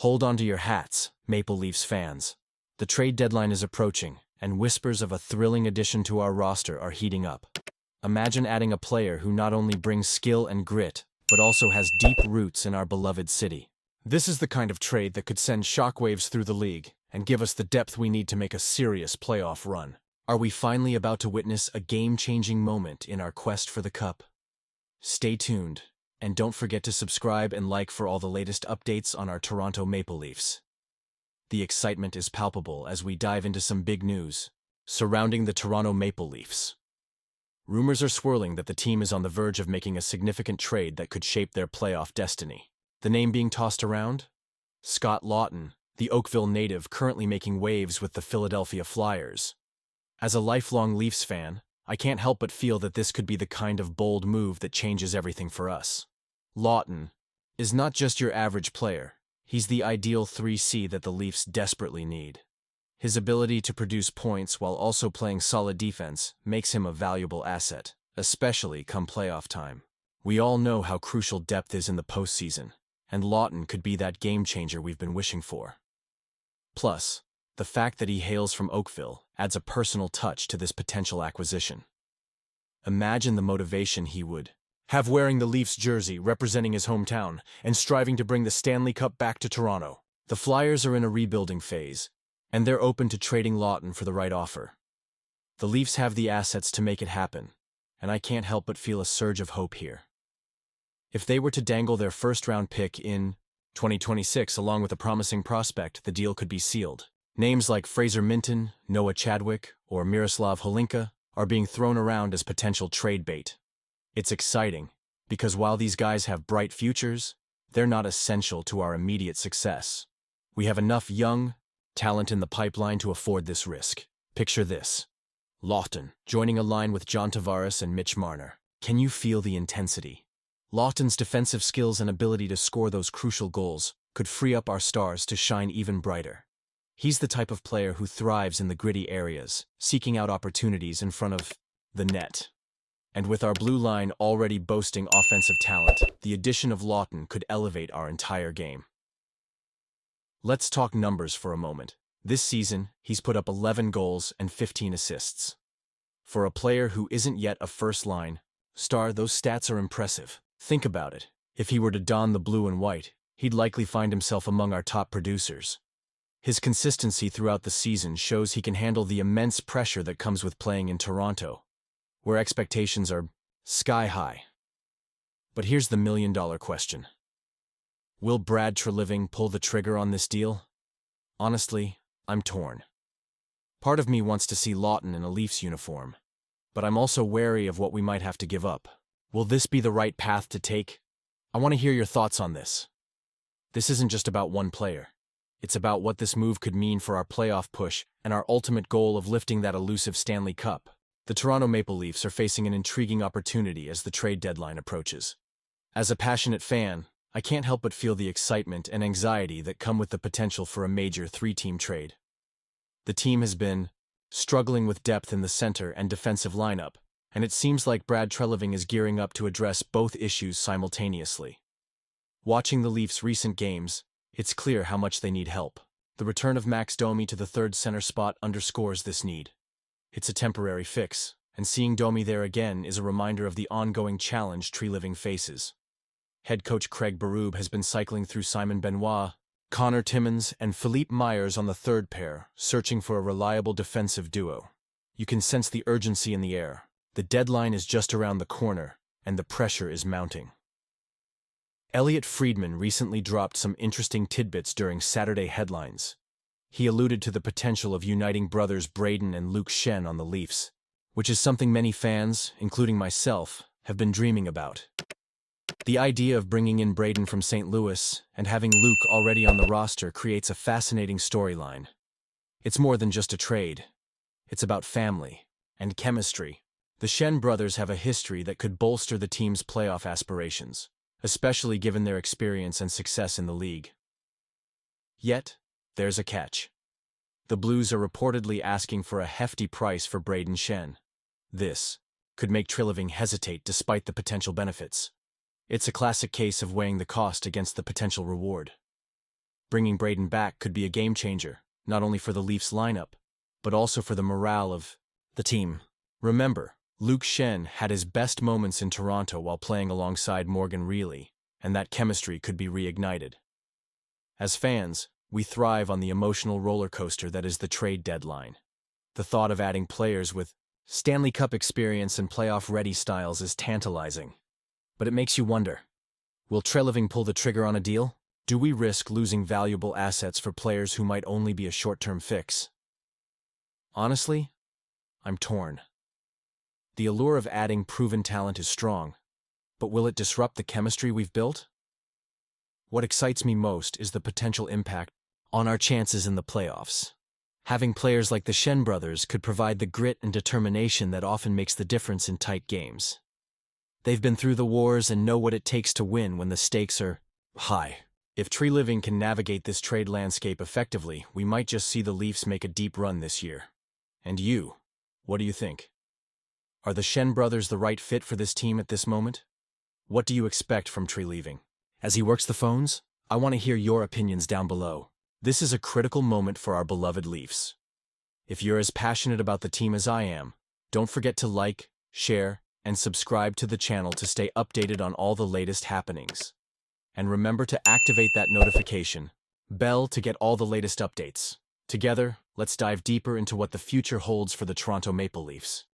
Hold on to your hats, Maple Leafs fans. The trade deadline is approaching, and whispers of a thrilling addition to our roster are heating up. Imagine adding a player who not only brings skill and grit, but also has deep roots in our beloved city. This is the kind of trade that could send shockwaves through the league and give us the depth we need to make a serious playoff run. Are we finally about to witness a game-changing moment in our quest for the cup? Stay tuned, and don't forget to subscribe and like for all the latest updates on our Toronto Maple Leafs. The excitement is palpable as we dive into some big news surrounding the Toronto Maple Leafs. Rumors are swirling that the team is on the verge of making a significant trade that could shape their playoff destiny. The name being tossed around? Scott Laughton, the Oakville native currently making waves with the Philadelphia Flyers. As a lifelong Leafs fan, I can't help but feel that this could be the kind of bold move that changes everything for us. Laughton is not just your average player. He's the ideal 3C that the Leafs desperately need. His ability to produce points while also playing solid defense makes him a valuable asset, especially come playoff time. We all know how crucial depth is in the postseason, and Laughton could be that game-changer we've been wishing for. Plus, the fact that he hails from Oakville adds a personal touch to this potential acquisition. Imagine the motivation he would have wearing the Leafs jersey representing his hometown and striving to bring the Stanley Cup back to Toronto. The Flyers are in a rebuilding phase, and they're open to trading Laughton for the right offer. The Leafs have the assets to make it happen, and I can't help but feel a surge of hope here. If they were to dangle their first-round pick in 2026 along with a promising prospect, the deal could be sealed. Names like Fraser Minten, Noah Chadwick, or Miroslav Holinka are being thrown around as potential trade bait. It's exciting, because while these guys have bright futures, they're not essential to our immediate success. We have enough young talent in the pipeline to afford this risk. Picture this: Laughton joining a line with John Tavares and Mitch Marner. Can you feel the intensity? Laughton's defensive skills and ability to score those crucial goals could free up our stars to shine even brighter. He's the type of player who thrives in the gritty areas, seeking out opportunities in front of the net. And with our blue line already boasting offensive talent, the addition of Laughton could elevate our entire game. Let's talk numbers for a moment. This season, he's put up 11 goals and 15 assists. For a player who isn't yet a first-line star, those stats are impressive. Think about it. If he were to don the blue and white, he'd likely find himself among our top producers. His consistency throughout the season shows he can handle the immense pressure that comes with playing in Toronto, where expectations are sky high. But here's the million-dollar question. Will Brad Treliving pull the trigger on this deal? Honestly, I'm torn. Part of me wants to see Laughton in a Leafs uniform, but I'm also wary of what we might have to give up. Will this be the right path to take? I want to hear your thoughts on this. This isn't just about one player. It's about what this move could mean for our playoff push and our ultimate goal of lifting that elusive Stanley Cup. The Toronto Maple Leafs are facing an intriguing opportunity as the trade deadline approaches. As a passionate fan, I can't help but feel the excitement and anxiety that come with the potential for a major three-team trade. The team has been struggling with depth in the center and defensive lineup, and it seems like Brad Treliving is gearing up to address both issues simultaneously. Watching the Leafs' recent games, it's clear how much they need help. The return of Max Domi to the third center spot underscores this need. It's a temporary fix, and seeing Domi there again is a reminder of the ongoing challenge Treliving faces. Head coach Craig Berube has been cycling through Simon Benoit, Connor Timmins, and Philippe Myers on the third pair, searching for a reliable defensive duo. You can sense the urgency in the air. The deadline is just around the corner, and the pressure is mounting. Elliot Friedman recently dropped some interesting tidbits during Saturday headlines. He alluded to the potential of uniting brothers Brayden and Luke Schenn on the Leafs, which is something many fans, including myself, have been dreaming about. The idea of bringing in Brayden from St. Louis and having Luke already on the roster creates a fascinating storyline. It's more than just a trade. It's about family and chemistry. The Schenn brothers have a history that could bolster the team's playoff aspirations, especially given their experience and success in the league. Yet, there's a catch. The Blues are reportedly asking for a hefty price for Brayden Schenn. This could make Treliving hesitate despite the potential benefits. It's a classic case of weighing the cost against the potential reward. Bringing Braden back could be a game changer, not only for the Leafs lineup, but also for the morale of the team. Remember, Luke Schenn had his best moments in Toronto while playing alongside Morgan Rielly, and that chemistry could be reignited. As fans, we thrive on the emotional roller coaster that is the trade deadline. The thought of adding players with Stanley Cup experience and playoff-ready styles is tantalizing. But it makes you wonder, will Treliving pull the trigger on a deal? Do we risk losing valuable assets for players who might only be a short-term fix? Honestly, I'm torn. The allure of adding proven talent is strong, but will it disrupt the chemistry we've built? What excites me most is the potential impact on our chances in the playoffs. Having players like the Schenn brothers could provide the grit and determination that often makes the difference in tight games. They've been through the wars and know what it takes to win when the stakes are high. If Treliving can navigate this trade landscape effectively, we might just see the Leafs make a deep run this year. And you, what do you think? Are the Schenn brothers the right fit for this team at this moment? What do you expect from Treliving? As he works the phones, I want to hear your opinions down below. This is a critical moment for our beloved Leafs. If you're as passionate about the team as I am, don't forget to like, share, and subscribe to the channel to stay updated on all the latest happenings. And remember to activate that notification bell to get all the latest updates. Together, let's dive deeper into what the future holds for the Toronto Maple Leafs.